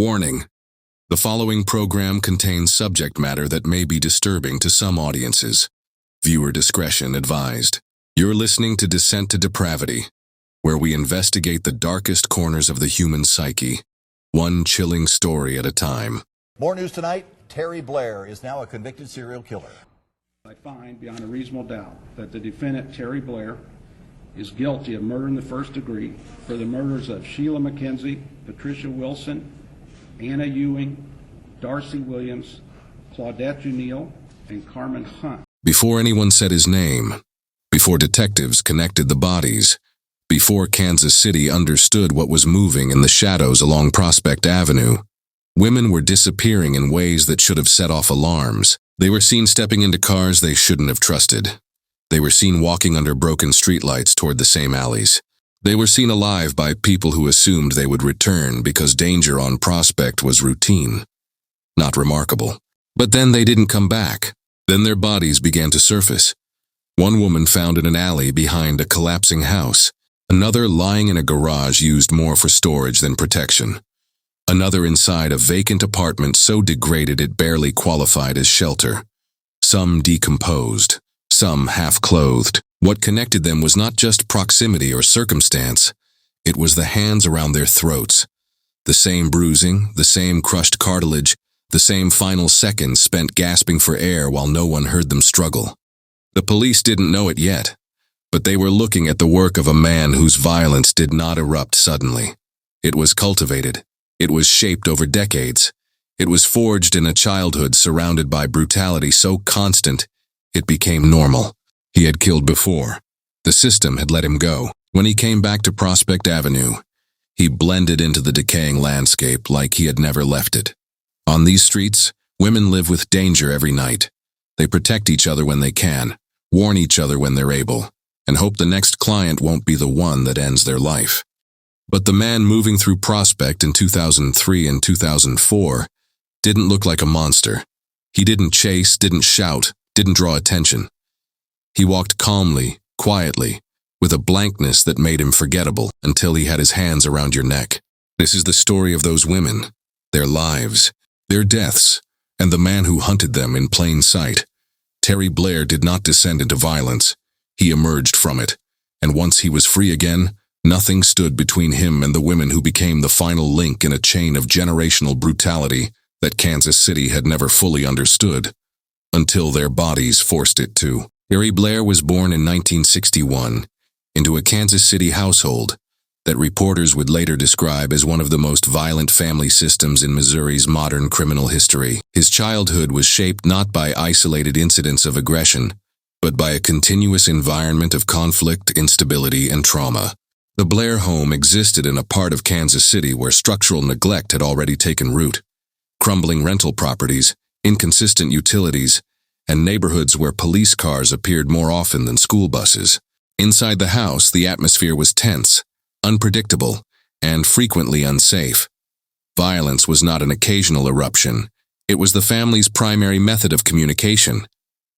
Warning: the following program contains subject matter that may be disturbing to some audiences. Viewer discretion advised. You're listening to Descent to Depravity, where we investigate the darkest corners of the human psyche, one chilling story at a time. More news tonight. Terry Blair is now a convicted serial killer. I find beyond a reasonable doubt that the defendant, Terry Blair, is guilty of murder in the first degree for the murders of Sheila McKenzie, Patricia Wilson, Anna Ewing, Darcy Williams, Claudette Junil, and Carmen Hunt. Before anyone said his name, before detectives connected the bodies, before Kansas City understood what was moving in the shadows along Prospect Avenue, women were disappearing in ways that should have set off alarms. They were seen stepping into cars they shouldn't have trusted. They were seen walking under broken streetlights toward the same alleys. They were seen alive by people who assumed they would return because danger on Prospect was routine. Not remarkable. But then they didn't come back. Then their bodies began to surface. One woman found in an alley behind a collapsing house. Another lying in a garage used more for storage than protection. Another inside a vacant apartment so degraded it barely qualified as shelter. Some decomposed, some half-clothed. What connected them was not just proximity or circumstance, it was the hands around their throats. The same bruising, the same crushed cartilage, the same final seconds spent gasping for air while no one heard them struggle. The police didn't know it yet, but they were looking at the work of a man whose violence did not erupt suddenly. It was cultivated. It was shaped over decades. It was forged in a childhood surrounded by brutality so constant, it became normal. He had killed before. The system had let him go. When he came back to Prospect Avenue, he blended into the decaying landscape like he had never left it. On these streets, women live with danger every night. They protect each other when they can, warn each other when they're able, and hope the next client won't be the one that ends their life. But the man moving through Prospect in 2003 and 2004 didn't look like a monster. He didn't chase, didn't shout, didn't draw attention. He walked calmly, quietly, with a blankness that made him forgettable until he had his hands around your neck. This is the story of those women, their lives, their deaths, and the man who hunted them in plain sight. Terry Blair did not descend into violence. He emerged from it, and once he was free again, nothing stood between him and the women who became the final link in a chain of generational brutality that Kansas City had never fully understood, until their bodies forced it to. Terry Blair was born in 1961 into a Kansas City household that reporters would later describe as one of the most violent family systems in Missouri's modern criminal history. His childhood was shaped not by isolated incidents of aggression, but by a continuous environment of conflict, instability, and trauma. The Blair home existed in a part of Kansas City where structural neglect had already taken root. Crumbling rental properties, inconsistent utilities, and neighborhoods where police cars appeared more often than school buses. Inside the house, the atmosphere was tense, unpredictable, and frequently unsafe. Violence was not an occasional eruption. It was the family's primary method of communication.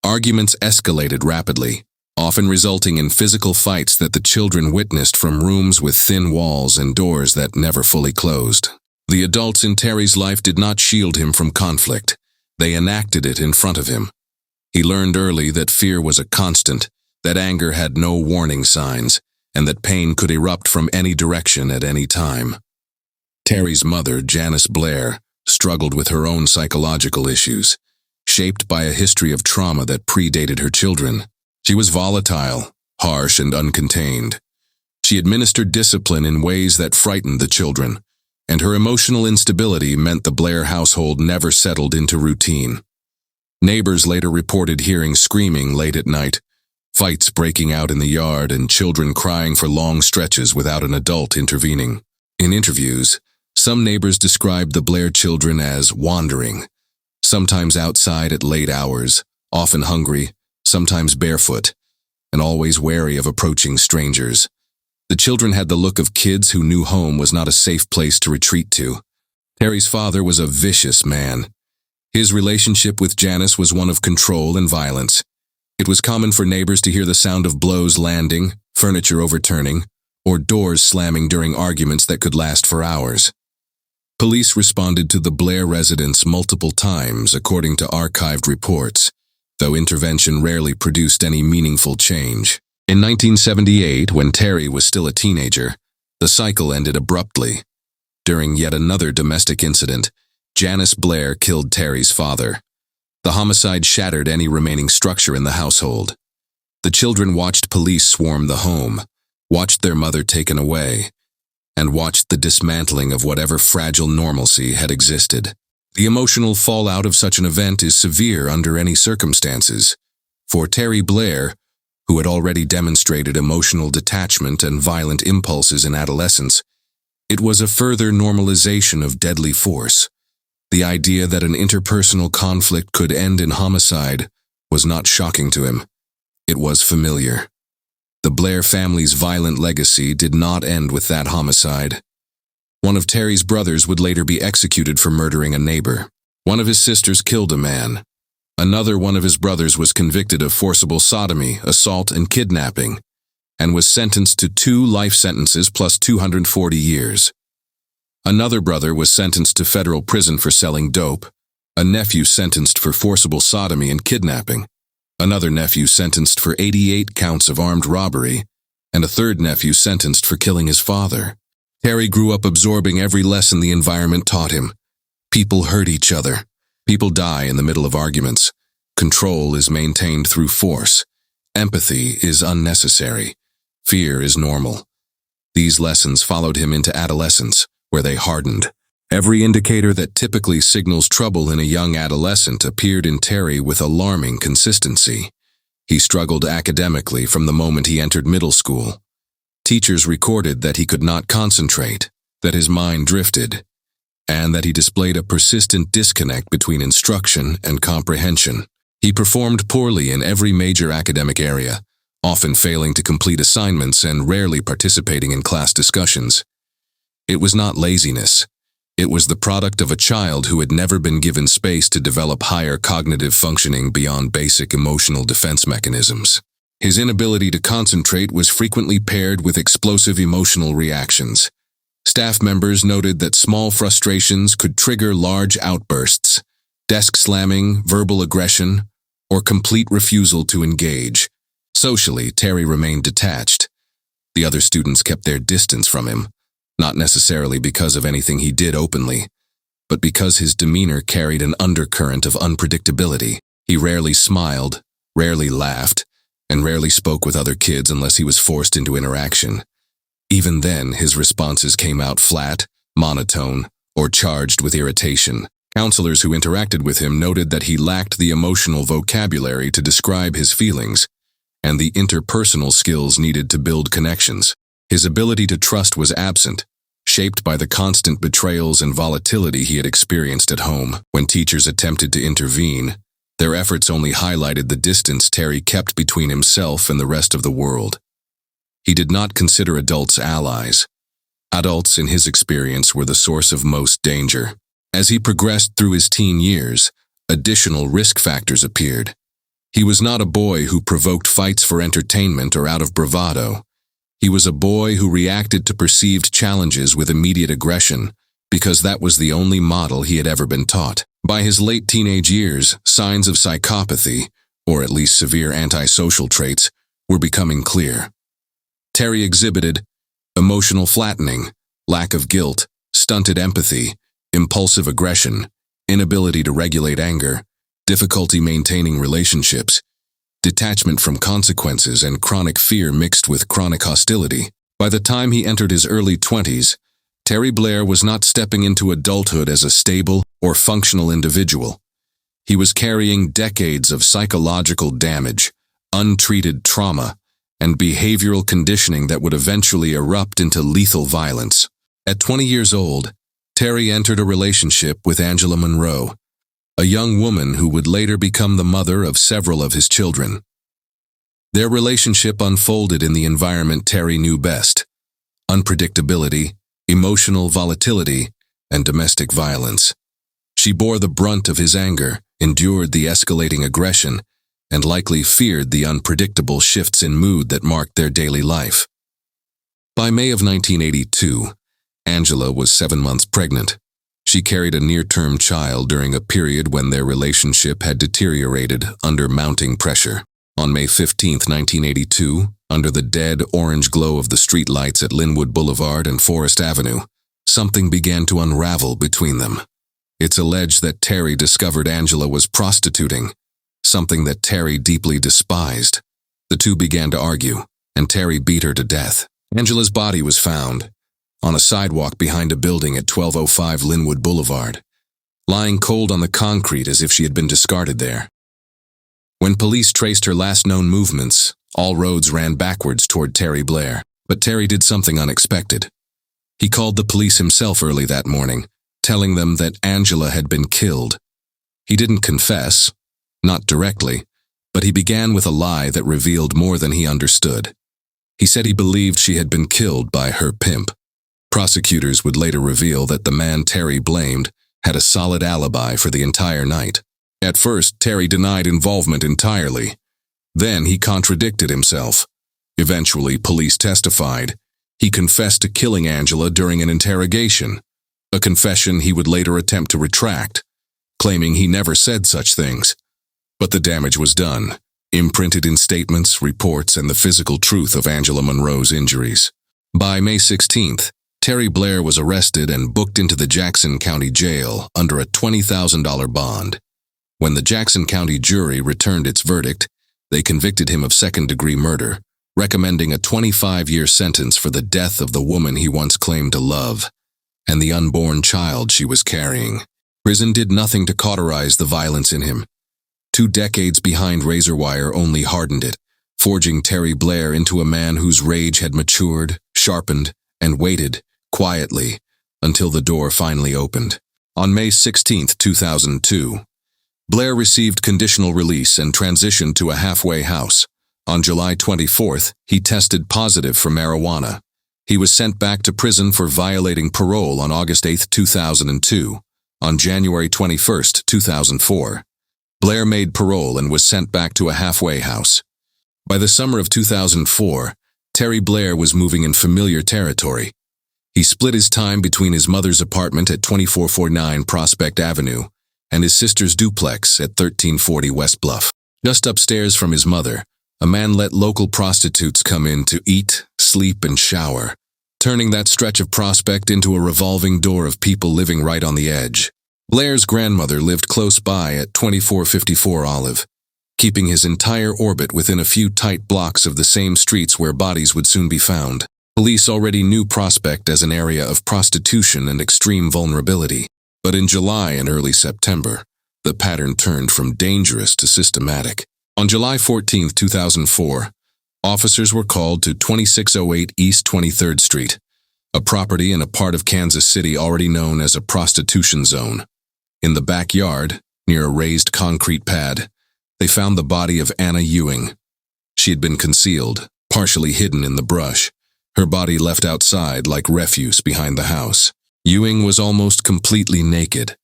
Arguments escalated rapidly, often resulting in physical fights that the children witnessed from rooms with thin walls and doors that never fully closed. The adults in Terry's life did not shield him from conflict. They enacted it in front of him. He learned early that fear was a constant, that anger had no warning signs, and that pain could erupt from any direction at any time. Terry's mother, Janice Blair, struggled with her own psychological issues, shaped by a history of trauma that predated her children. She was volatile, harsh, and uncontained. She administered discipline in ways that frightened the children, and her emotional instability meant the Blair household never settled into routine. Neighbors later reported hearing screaming late at night, fights breaking out in the yard, and children crying for long stretches without an adult intervening. In interviews, some neighbors described the Blair children as wandering, sometimes outside at late hours, often hungry, sometimes barefoot, and always wary of approaching strangers. The children had the look of kids who knew home was not a safe place to retreat to. Terry's father was a vicious man. His relationship with Janice was one of control and violence. It was common for neighbors to hear the sound of blows landing, furniture overturning, or doors slamming during arguments that could last for hours. Police responded to the Blair residence multiple times, according to archived reports, though intervention rarely produced any meaningful change. In 1978, when Terry was still a teenager, the cycle ended abruptly. During yet another domestic incident, Janice Blair killed Terry's father. The homicide shattered any remaining structure in the household. The children watched police swarm the home, watched their mother taken away, and watched the dismantling of whatever fragile normalcy had existed. The emotional fallout of such an event is severe under any circumstances. For Terry Blair, who had already demonstrated emotional detachment and violent impulses in adolescence, it was a further normalization of deadly force. The idea that an interpersonal conflict could end in homicide was not shocking to him. It was familiar. The Blair family's violent legacy did not end with that homicide. One of Terry's brothers would later be executed for murdering a neighbor. One of his sisters killed a man. Another one of his brothers was convicted of forcible sodomy, assault, and kidnapping, and was sentenced to 2 life sentences plus 240 years. Another brother was sentenced to federal prison for selling dope, a nephew sentenced for forcible sodomy and kidnapping, another nephew sentenced for 88 counts of armed robbery, and a third nephew sentenced for killing his father. Terry grew up absorbing every lesson the environment taught him. People hurt each other. People die in the middle of arguments. Control is maintained through force. Empathy is unnecessary. Fear is normal. These lessons followed him into adolescence, where they hardened. Every indicator that typically signals trouble in a young adolescent appeared in Terry with alarming consistency. He struggled academically from the moment he entered middle school. Teachers recorded that he could not concentrate, that his mind drifted, and that he displayed a persistent disconnect between instruction and comprehension. He performed poorly in every major academic area, often failing to complete assignments and rarely participating in class discussions. It was not laziness. It was the product of a child who had never been given space to develop higher cognitive functioning beyond basic emotional defense mechanisms. His inability to concentrate was frequently paired with explosive emotional reactions. Staff members noted that small frustrations could trigger large outbursts, desk slamming, verbal aggression, or complete refusal to engage. Socially, Terry remained detached. The other students kept their distance from him, not necessarily because of anything he did openly, but because his demeanor carried an undercurrent of unpredictability. He rarely smiled, rarely laughed, and rarely spoke with other kids unless he was forced into interaction. Even then, his responses came out flat, monotone, or charged with irritation. Counselors who interacted with him noted that he lacked the emotional vocabulary to describe his feelings and the interpersonal skills needed to build connections. His ability to trust was absent, shaped by the constant betrayals and volatility he had experienced at home. When teachers attempted to intervene, their efforts only highlighted the distance Terry kept between himself and the rest of the world. He did not consider adults allies. Adults, in his experience, were the source of most danger. As he progressed through his teen years, additional risk factors appeared. He was not a boy who provoked fights for entertainment or out of bravado. He was a boy who reacted to perceived challenges with immediate aggression, because that was the only model he had ever been taught. By his late teenage years, signs of psychopathy, or at least severe antisocial traits, were becoming clear. Terry exhibited emotional flattening, lack of guilt, stunted empathy, impulsive aggression, inability to regulate anger, difficulty maintaining relationships, detachment from consequences, and chronic fear mixed with chronic hostility. By the time he entered his early 20s, Terry Blair was not stepping into adulthood as a stable or functional individual. He was carrying decades of psychological damage, untreated trauma, and behavioral conditioning that would eventually erupt into lethal violence. At 20 years old, Terry entered a relationship with Angela Monroe, a young woman who would later become the mother of several of his children. Their relationship unfolded in the environment Terry knew best: unpredictability, emotional volatility, and domestic violence. She bore the brunt of his anger, endured the escalating aggression, and likely feared the unpredictable shifts in mood that marked their daily life. By May of 1982, Angela was 7 months pregnant. She carried a near-term child during a period when their relationship had deteriorated under mounting pressure. On May 15, 1982, under the dead orange glow of the streetlights at Linwood Boulevard and Forest Avenue, something began to unravel between them. It's alleged that Terry discovered Angela was prostituting, something that Terry deeply despised. The two began to argue, and Terry beat her to death. Angela's body was found on a sidewalk behind a building at 1205 Linwood Boulevard, lying cold on the concrete as if she had been discarded there. When police traced her last known movements, all roads ran backwards toward Terry Blair. But Terry did something unexpected. He called the police himself early that morning, telling them that Angela had been killed. He didn't confess, not directly, but he began with a lie that revealed more than he understood. He said he believed she had been killed by her pimp. Prosecutors would later reveal that the man Terry blamed had a solid alibi for the entire night. At first, Terry denied involvement entirely. Then he contradicted himself. Eventually, police testified. He confessed to killing Angela during an interrogation, a confession he would later attempt to retract, claiming he never said such things. But the damage was done, imprinted in statements, reports, and the physical truth of Angela Monroe's injuries. By May 16th, Terry Blair was arrested and booked into the Jackson County Jail under a $20,000 bond. When the Jackson County jury returned its verdict, they convicted him of second-degree murder, recommending a 25-year sentence for the death of the woman he once claimed to love and the unborn child she was carrying. Prison did nothing to cauterize the violence in him. 2 decades behind razor wire only hardened it, forging Terry Blair into a man whose rage had matured, sharpened, and waited, quietly, until the door finally opened. On May 16, 2002, Blair received conditional release and transitioned to a halfway house. On July 24th, he tested positive for marijuana. He was sent back to prison for violating parole on August 8, 2002. On January 21, 2004, Blair made parole and was sent back to a halfway house. By the summer of 2004, Terry Blair was moving in familiar territory. He split his time between his mother's apartment at 2449 Prospect Avenue and his sister's duplex at 1340 West Bluff. Just upstairs from his mother, a man let local prostitutes come in to eat, sleep, and shower, turning that stretch of Prospect into a revolving door of people living right on the edge. Blair's grandmother lived close by at 2454 Olive, keeping his entire orbit within a few tight blocks of the same streets where bodies would soon be found. Police already knew Prospect as an area of prostitution and extreme vulnerability. But in July and early September, the pattern turned from dangerous to systematic. On July 14, 2004, officers were called to 2608 East 23rd Street, a property in a part of Kansas City already known as a prostitution zone. In the backyard, near a raised concrete pad, they found the body of Anna Ewing. She had been concealed, partially hidden in the brush, her body left outside like refuse behind the house. Ewing was almost completely naked.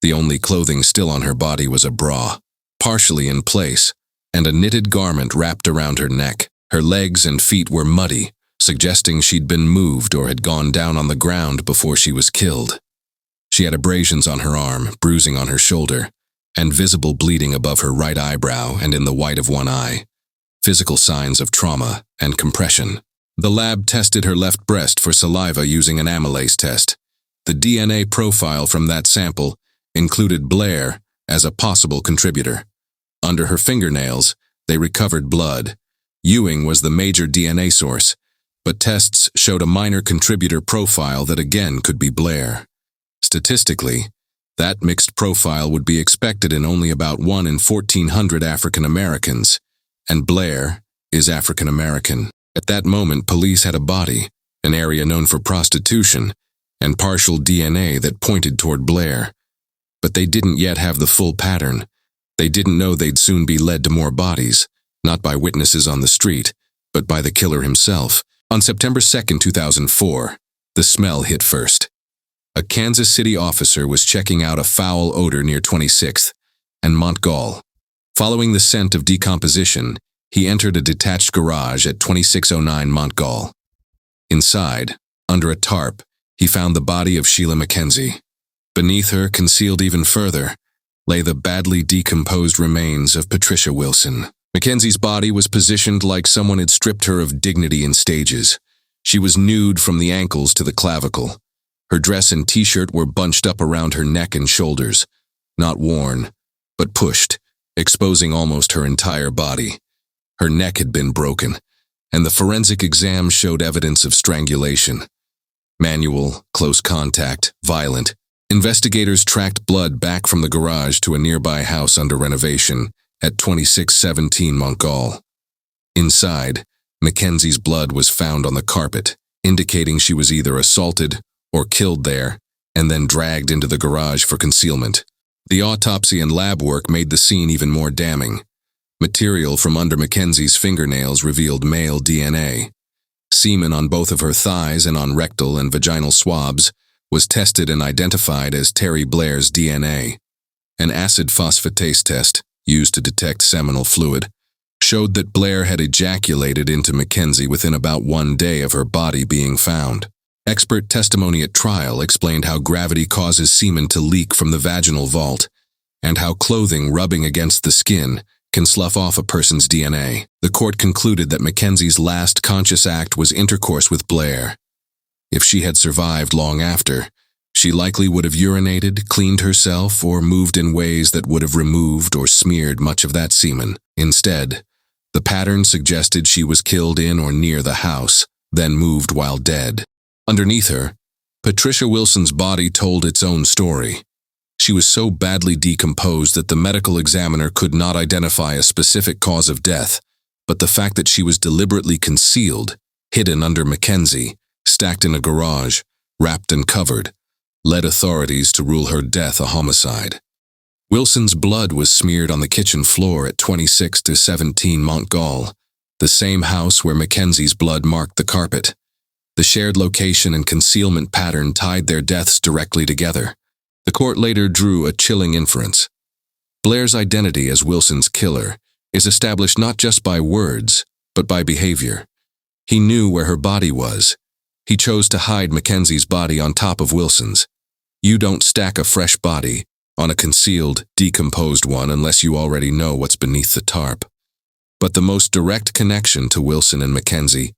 The only clothing still on her body was a bra, partially in place, and a knitted garment wrapped around her neck. Her legs and feet were muddy, suggesting she'd been moved or had gone down on the ground before she was killed. She had abrasions on her arm, bruising on her shoulder, and visible bleeding above her right eyebrow and in the white of one eye, physical signs of trauma and compression. The lab tested her left breast for saliva using an amylase test. The DNA profile from that sample included Blair as a possible contributor. Under her fingernails, they recovered blood. Ewing was the major DNA source, but tests showed a minor contributor profile that again could be Blair. Statistically, that mixed profile would be expected in only about 1 in 1,400 African Americans, and Blair is African American. At that moment, police had a body, an area known for prostitution, and partial DNA that pointed toward Blair. But they didn't yet have the full pattern. They didn't know they'd soon be led to more bodies, not by witnesses on the street, but by the killer himself. On September 2, 2004, the smell hit first. A Kansas City officer was checking out a foul odor near 26th and Montgall. Following the scent of decomposition, he entered a detached garage at 2609 Montgall. Inside, under a tarp, he found the body of Sheila Mackenzie. Beneath her, concealed even further, lay the badly decomposed remains of Patricia Wilson. Mackenzie's body was positioned like someone had stripped her of dignity in stages. She was nude from the ankles to the clavicle. Her dress and t-shirt were bunched up around her neck and shoulders, not worn, but pushed, exposing almost her entire body. Her neck had been broken, and the forensic exam showed evidence of strangulation. Manual, close contact, violent. Investigators tracked blood back from the garage to a nearby house under renovation at 2617 Montgall. Inside, Mackenzie's blood was found on the carpet, indicating she was either assaulted or killed there and then dragged into the garage for concealment. The autopsy and lab work made the scene even more damning. Material from under Mackenzie's fingernails revealed male DNA. Semen on both of her thighs and on rectal and vaginal swabs was tested and identified as Terry Blair's DNA. An acid phosphatase test, used to detect seminal fluid, showed that Blair had ejaculated into Mackenzie within about 1 day of her body being found. Expert testimony at trial explained how gravity causes semen to leak from the vaginal vault, and how clothing rubbing against the skin can slough off a person's DNA. The court concluded that Mackenzie's last conscious act was intercourse with Blair. If she had survived long after, she likely would have urinated, cleaned herself, or moved in ways that would have removed or smeared much of that semen. Instead, the pattern suggested she was killed in or near the house, then moved while dead. Underneath her, Patricia Wilson's body told its own story. She was so badly decomposed that the medical examiner could not identify a specific cause of death, but the fact that she was deliberately concealed, hidden under Mackenzie, stacked in a garage, wrapped and covered, led authorities to rule her death a homicide. Wilson's blood was smeared on the kitchen floor at 2617 Montgall, the same house where Mackenzie's blood marked the carpet. The shared location and concealment pattern tied their deaths directly together. The court later drew a chilling inference. Blair's identity as Wilson's killer is established not just by words, but by behavior. He knew where her body was. He chose to hide Mackenzie's body on top of Wilson's. You don't stack a fresh body on a concealed, decomposed one unless you already know what's beneath the tarp. But the most direct connection to Wilson and Mackenzie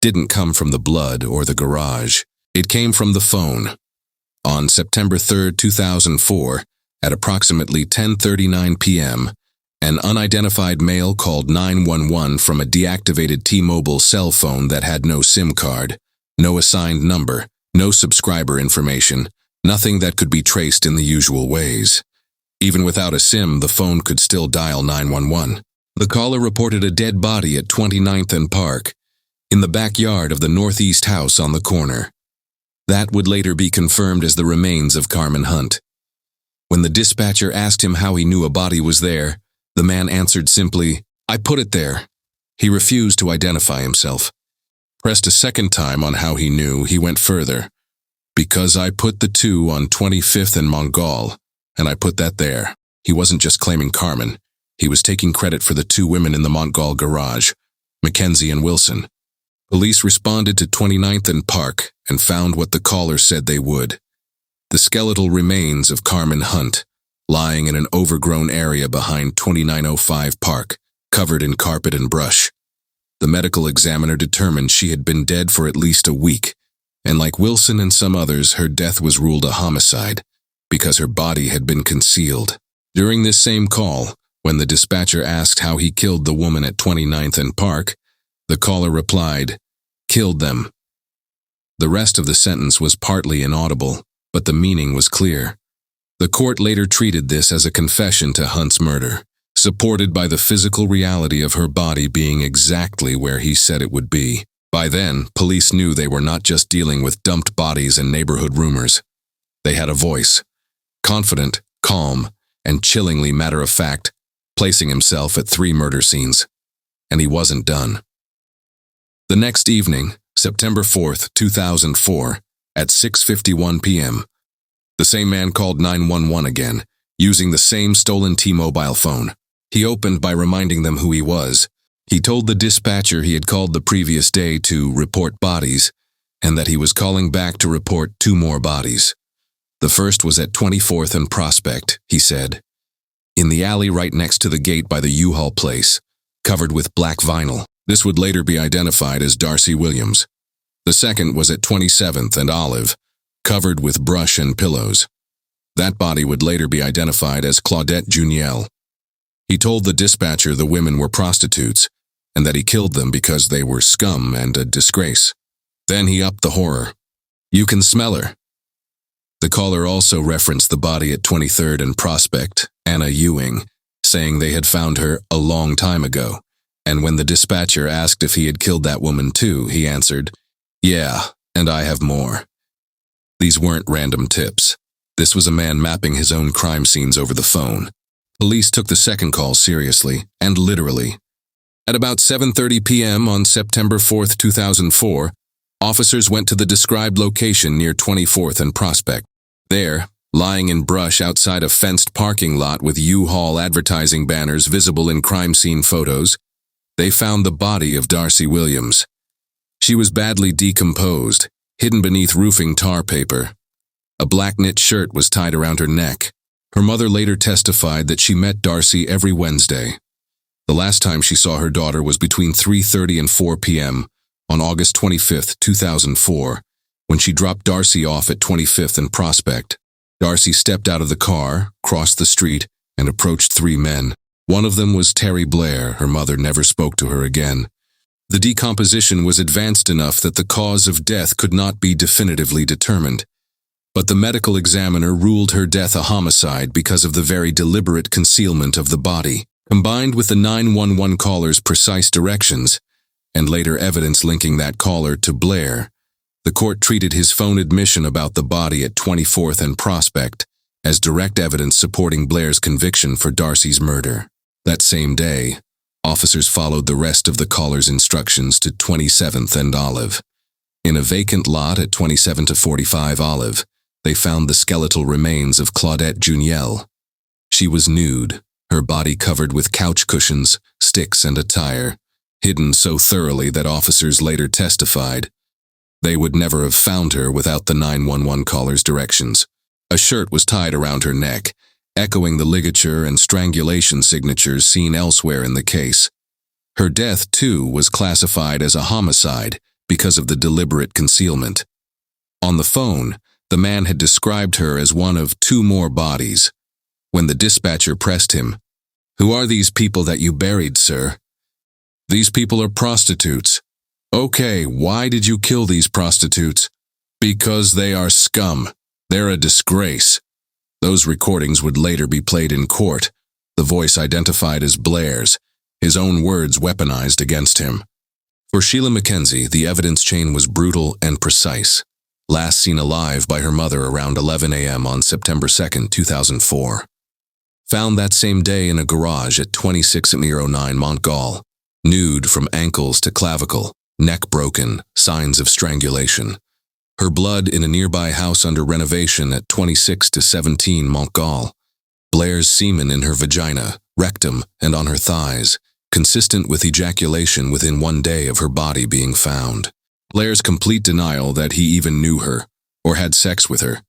didn't come from the blood or the garage. It came from the phone. On September 3, 2004, at approximately 10:39 p.m., an unidentified male called 911 from a deactivated T-Mobile cell phone that had no SIM card, no assigned number, no subscriber information, nothing that could be traced in the usual ways. Even without a SIM, the phone could still dial 911. The caller reported a dead body at 29th and Park, in the backyard of the northeast house on the corner. That would later be confirmed as the remains of Carmen Hunt. When the dispatcher asked him how he knew a body was there, the man answered simply, "I put it there." He refused to identify himself. Pressed a second time on how he knew, he went further. "Because I put the 2 on 25th and Montgall, and I put that there." He wasn't just claiming Carmen. He was taking credit for the 2 women in the Montgall garage, Mackenzie and Wilson. Police responded to 29th and Park and found what the caller said they would. The skeletal remains of Carmen Hunt, lying in an overgrown area behind 2905 Park, covered in carpet and brush. The medical examiner determined she had been dead for at least a week, and like Wilson and some others, her death was ruled a homicide because her body had been concealed. During this same call, when the dispatcher asked how he killed the woman at 29th and Park, the caller replied, "Killed them." The rest of the sentence was partly inaudible, but the meaning was clear. The court later treated this as a confession to Hunt's murder, supported by the physical reality of her body being exactly where he said it would be. By then, police knew they were not just dealing with dumped bodies and neighborhood rumors. They had a voice, confident, calm, and chillingly matter-of-fact, placing himself at 3 murder scenes. And he wasn't done. The next evening, September 4th, 2004, at 6:51 p.m., the same man called 911 again, using the same stolen T-Mobile phone. He opened by reminding them who he was. He told the dispatcher he had called the previous day to report bodies, and that he was calling back to report 2 more bodies. The first was at 24th and Prospect, he said, in the alley right next to the gate by the U-Haul place, covered with black vinyl. This would later be identified as Darcy Williams. The second was at 27th and Olive, covered with brush and pillows. That body would later be identified as Claudette Juniel. He told the dispatcher the women were prostitutes, and that he killed them because they were scum and a disgrace. Then he upped the horror. "You can smell her." The caller also referenced the body at 23rd and Prospect, Anna Ewing, saying they had found her a long time ago, and when the dispatcher asked if he had killed that woman too, he answered, "Yeah, and I have more." These weren't random tips. This was a man mapping his own crime scenes over the phone. Police took the second call seriously, and literally. At about 7:30 p.m. on September 4th, 2004, officers went to the described location near 24th and Prospect. There, lying in brush outside a fenced parking lot with U-Haul advertising banners visible in crime scene photos, they found the body of Darcy Williams. She was badly decomposed, hidden beneath roofing tar paper. A black knit shirt was tied around her neck. Her mother later testified that she met Darcy every Wednesday. The last time she saw her daughter was between 3:30 and 4 p.m. on August 25, 2004, when she dropped Darcy off at 25th and Prospect. Darcy stepped out of the car, crossed the street, and approached three men. One of them was Terry Blair. Her mother never spoke to her again. The decomposition was advanced enough that the cause of death could not be definitively determined, but the medical examiner ruled her death a homicide because of the very deliberate concealment of the body, combined with the 911 caller's precise directions, and later evidence linking that caller to Blair. The court treated his phone admission about the body at 24th and Prospect as direct evidence supporting Blair's conviction for Darcy's murder. That same day, officers followed the rest of the caller's instructions to 27th and Olive. In a vacant lot at 27 to 45 Olive, they found the skeletal remains of Claudette Juniel. She was nude, her body covered with couch cushions, sticks, and a tire, hidden so thoroughly that officers later testified they would never have found her without the 911 caller's directions. A shirt was tied around her neck, echoing the ligature and strangulation signatures seen elsewhere in the case. Her death, too, was classified as a homicide because of the deliberate concealment. On the phone, the man had described her as one of two more bodies. When the dispatcher pressed him, "Who are these people that you buried, sir?" "These people are prostitutes." "Okay, why did you kill these prostitutes?" "Because they are scum. They're a disgrace." Those recordings would later be played in court, the voice identified as Blair's, his own words weaponized against him. For Sheila Mackenzie, the evidence chain was brutal and precise. Last seen alive by her mother around 11 a.m. on September 2, 2004. Found that same day in a garage at 2609 Montgall, nude from ankles to clavicle, neck broken, signs of strangulation. Her blood in a nearby house under renovation at 26 to 17 Montgall. Blair's semen in her vagina, rectum, and on her thighs, consistent with ejaculation within 1 day of her body being found. Blair's complete denial that he even knew her, or had sex with her.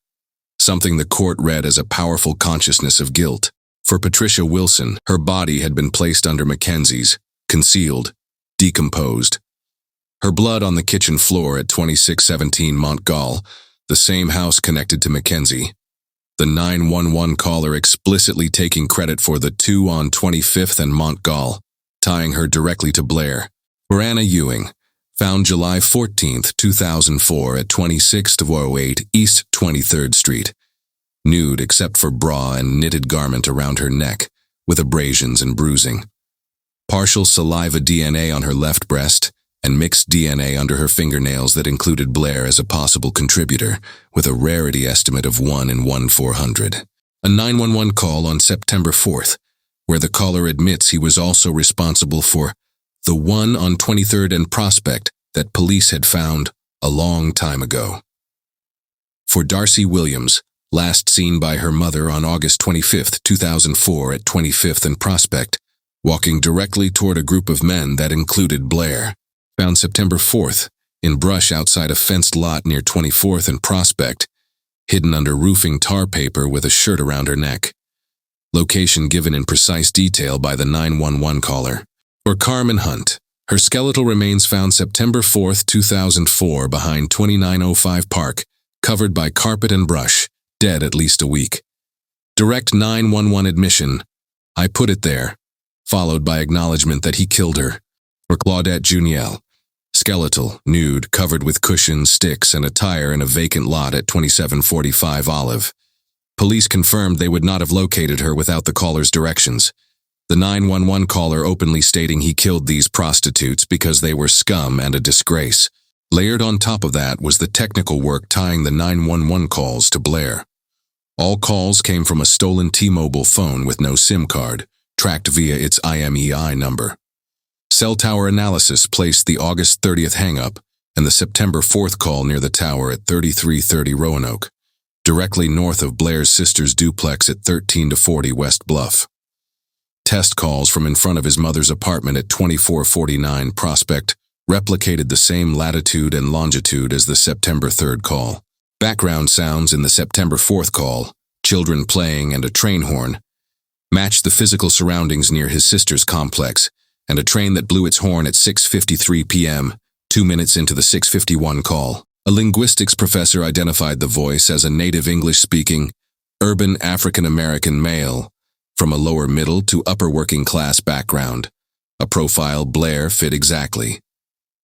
Something the court read as a powerful consciousness of guilt. For Patricia Wilson, her body had been placed under Mackenzie's, concealed, decomposed. Her blood on the kitchen floor at 2617 Montgall, the same house connected to Mackenzie. The 911 caller explicitly taking credit for the two on 25th and Montgall, tying her directly to Blair. For Anna Ewing, found July 14, 2004 at 2608 East 23rd Street. Nude except for bra and knitted garment around her neck, with abrasions and bruising. Partial saliva DNA on her left breast, and mixed DNA under her fingernails that included Blair as a possible contributor, with a rarity estimate of 1 in 1/400. A 911 call on September 4th, where the caller admits he was also responsible for the one on 23rd and Prospect that police had found a long time ago. For Darcy Williams, last seen by her mother on August 25, 2004 at 25th and Prospect, walking directly toward a group of men that included Blair. Found September 4th, in brush outside a fenced lot near 24th and Prospect. hidden under roofing tar paper with a shirt around her neck. Location given in precise detail by the 911 caller. For Carmen Hunt, her skeletal remains found September 4, 2004 behind 2905 Park, covered by carpet and brush, dead at least a week. Direct 911 admission, "I put it there," followed by acknowledgement that he killed her. For Claudette Juniel, skeletal, nude, covered with cushions, sticks, and a tire in a vacant lot at 2745 Olive. Police confirmed they would not have located her without the caller's directions. The 911 caller openly stating he killed these prostitutes because they were scum and a disgrace. Layered on top of that was the technical work tying the 911 calls to Blair. All calls came from a stolen T-Mobile phone with no SIM card, tracked via its IMEI number. Cell tower analysis placed the August 30th hang-up and the September 4th call near the tower at 3330 Roanoke, directly north of Blair's sister's duplex at 13-40 West Bluff. Test calls from in front of his mother's apartment at 2449 Prospect replicated the same latitude and longitude as the September 3rd call. Background sounds in the September 4th call, children playing and a train horn, matched the physical surroundings near his sister's complex and a train that blew its horn at 6:53 p.m., 2 minutes into the 6:51 call. A linguistics professor identified the voice as a native English-speaking, urban African-American male from a lower middle to upper working class background, a profile Blair fit exactly.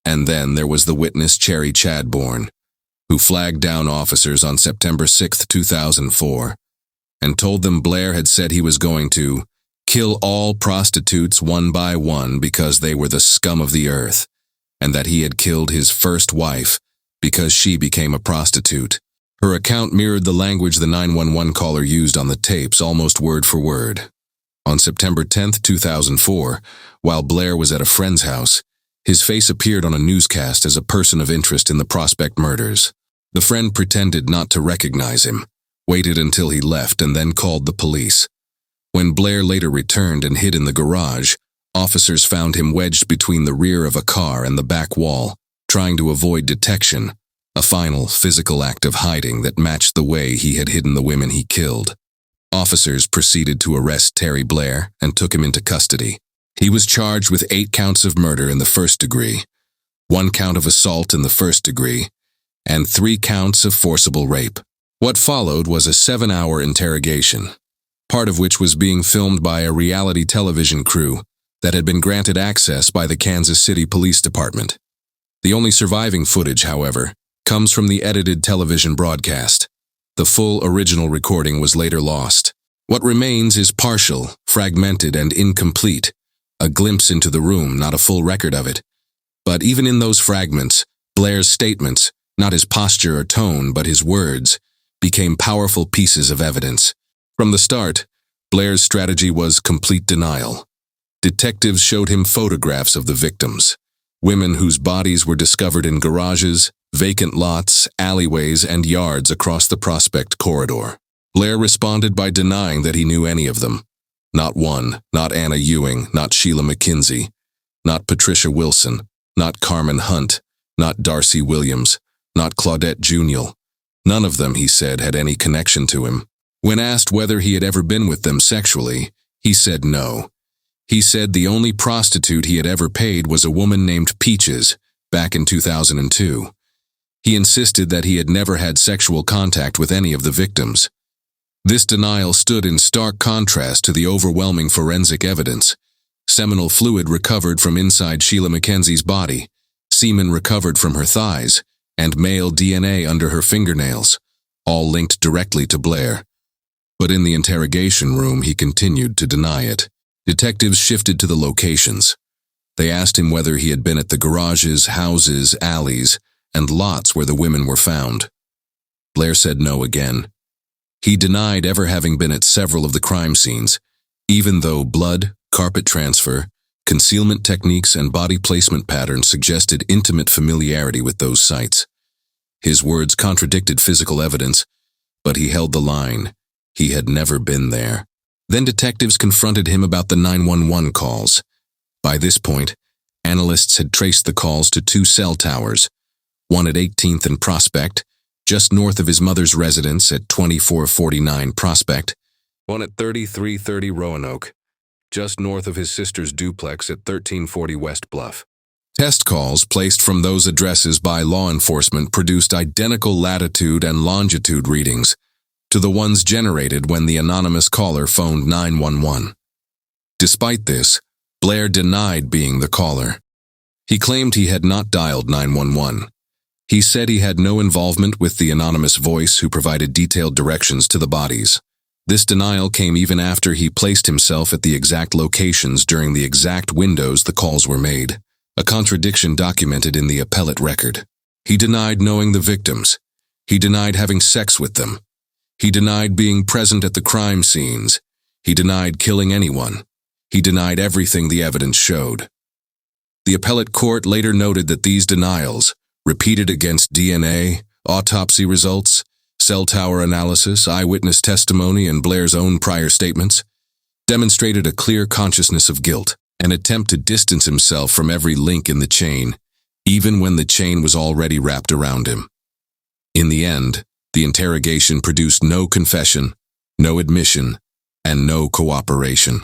And then there was the witness Cherry Chadbourne, who flagged down officers on September 6, 2004, and told them Blair had said he was going to kill all prostitutes one by one because they were the scum of the earth, and that he had killed his first wife because she became a prostitute. Her account mirrored the language the 911 caller used on the tapes almost word for word. On September 10, 2004, while Blair was at a friend's house, his face appeared on a newscast as a person of interest in the Prospect murders. The friend pretended not to recognize him, waited until he left, and then called the police. When Blair later returned and hid in the garage, officers found him wedged between the rear of a car and the back wall, trying to avoid detection, a final physical act of hiding that matched the way he had hidden the women he killed. Officers proceeded to arrest Terry Blair and took him into custody. He was charged with 8 counts of murder in the first degree, 1 count of assault in the first degree, and 3 counts of forcible rape. What followed was a 7-hour interrogation, part of which was being filmed by a reality television crew that had been granted access by the Kansas City Police Department. The only surviving footage, however, comes from the edited television broadcast. The full original recording was later lost. What remains is partial, fragmented, and incomplete, a glimpse into the room, not a full record of it. But even in those fragments, Blair's statements, not his posture or tone, but his words, became powerful pieces of evidence. From the start, Blair's strategy was complete denial. Detectives showed him photographs of the victims, women whose bodies were discovered in garages, vacant lots, alleyways, and yards across the Prospect corridor. Blair responded by denying that he knew any of them. Not one, not Anna Ewing, not Sheila McKinsey, not Patricia Wilson, not Carmen Hunt, not Darcy Williams, not Claudette Juniel. None of them, he said, had any connection to him. When asked whether he had ever been with them sexually, he said no. He said the only prostitute he had ever paid was a woman named Peaches, back in 2002. He insisted that he had never had sexual contact with any of the victims. This denial stood in stark contrast to the overwhelming forensic evidence. Seminal fluid recovered from inside Sheila McKenzie's body, semen recovered from her thighs, and male DNA under her fingernails, all linked directly to Blair. But in the interrogation room, he continued to deny it. Detectives shifted to the locations. They asked him whether he had been at the garages, houses, alleys, and lots where the women were found. Blair said no again. He denied ever having been at several of the crime scenes, even though blood, carpet transfer, concealment techniques, and body placement patterns suggested intimate familiarity with those sites. His words contradicted physical evidence, but he held the line. He had never been there. Then detectives confronted him about the 911 calls. By this point, analysts had traced the calls to 2 cell towers, one at 18th and Prospect, just north of his mother's residence at 2449 Prospect, one at 3330 Roanoke, just north of his sister's duplex at 1340 West Bluff. Test calls placed from those addresses by law enforcement produced identical latitude and longitude readings to the ones generated when the anonymous caller phoned 911. Despite this, Blair denied being the caller. He claimed he had not dialed 911. He said he had no involvement with the anonymous voice who provided detailed directions to the bodies. This denial came even after he placed himself at the exact locations during the exact windows the calls were made, a contradiction documented in the appellate record. He denied knowing the victims. He denied having sex with them. He denied being present at the crime scenes. He denied killing anyone. He denied everything the evidence showed. The appellate court later noted that these denials, repeated against DNA, autopsy results, cell tower analysis, eyewitness testimony, and Blair's own prior statements, demonstrated a clear consciousness of guilt, an attempt to distance himself from every link in the chain, even when the chain was already wrapped around him. In the end, the interrogation produced no confession, no admission, and no cooperation.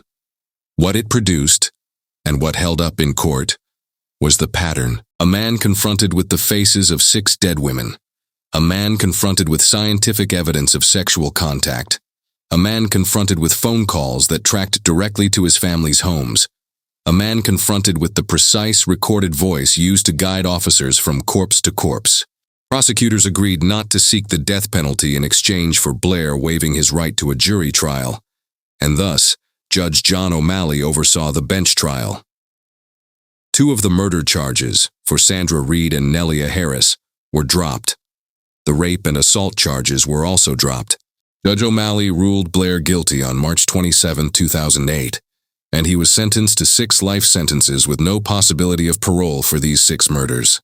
What it produced, and what held up in court, was the pattern. A man confronted with the faces of 6 dead women. A man confronted with scientific evidence of sexual contact. A man confronted with phone calls that tracked directly to his family's homes. A man confronted with the precise recorded voice used to guide officers from corpse to corpse. Prosecutors agreed not to seek the death penalty in exchange for Blair waiving his right to a jury trial, and thus, Judge John O'Malley oversaw the bench trial. 2 of the murder charges, for Sandra Reed and Nelia Harris, were dropped. The rape and assault charges were also dropped. Judge O'Malley ruled Blair guilty on March 27, 2008, and he was sentenced to 6 life sentences with no possibility of parole for these 6 murders.